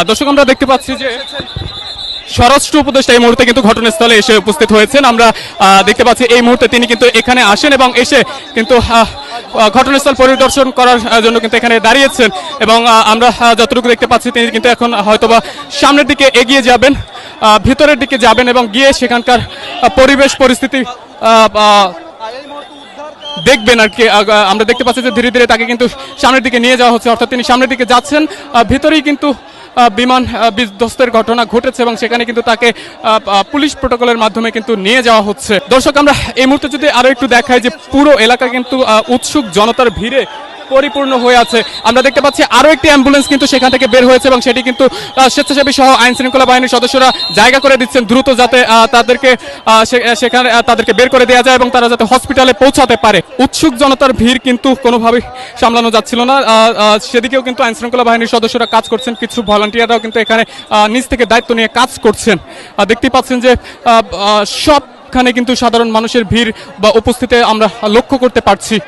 দর্শক আমরা দেখতে পাচ্ছি যে স্বরাষ্ট্র উপদেষ্টা এই মুহূর্তে কিন্তু ঘটনাস্থলে এসে উপস্থিত হয়েছেন। আমরা দেখতে পাচ্ছি এই মুহূর্তে তিনি কিন্তু এখানে আসেন এবং এসে কিন্তু ঘটনাস্থল পরিদর্শন করার জন্য কিন্তু এখানে দাঁড়িয়েছেন এবং আমরা যতটুকু দেখতে পাচ্ছি তিনি কিন্তু এখন হয়তোবা সামনের দিকে এগিয়ে যাবেন, ভিতরের দিকে যাবেন এবং গিয়ে সেখানকার পরিবেশ পরিস্থিতি দেখবেন আর কি। আমরা দেখতে পাচ্ছি যে ধীরে ধীরে তাকে কিন্তু সামনের দিকে নিয়ে যাওয়া হচ্ছে, অর্থাৎ তিনি সামনের দিকে যাচ্ছেন। ভিতরেই কিন্তু বিমান বিধ্বস্তের ঘটনা ঘটেছে এবং সেখানে কিন্তু তাকে পুলিশ প্রোটোকলের মাধ্যমে কিন্তু নিয়ে যাওয়া হচ্ছে। দর্শক আমরা এই মুহূর্তে যদি আরো একটু দেখাই যে পুরো এলাকা কিন্তু উৎসুক জনতার ভিড়ে পরিপূর্ণ হয়ে আছে। আমরা দেখতে পাচ্ছি আরো একটি অ্যাম্বুলেন্স কিন্তু সেখান থেকে বের হয়েছে এবং সেটি কিন্তু স্বেচ্ছাসেবী সহ আইন শৃঙ্খলা বাহিনীর সদস্যরা জায়গা করে দিচ্ছেন দ্রুত, যাতে তাদেরকে সেখানে তাদেরকে বের করে দেওয়া যায় এবং তারা যাতে হসপিটালে পৌঁছাতে পারে। উৎসুক জনতার ভিড় কিন্তু কোনোভাবেই সামলানো যাচ্ছিল না, সেদিকেও কিন্তু আইন শৃঙ্খলা বাহিনীর সদস্যরা কাজ করছেন, কিছু ভলান্টিয়াররাও কিন্তু এখানে নিজ থেকে দায়িত্ব নিয়ে কাজ করছেন। দেখতেই পাচ্ছেন যে সবখানে কিন্তু সাধারণ মানুষের ভিড় বা উপস্থিতি আমরা লক্ষ্য করতে পারছি।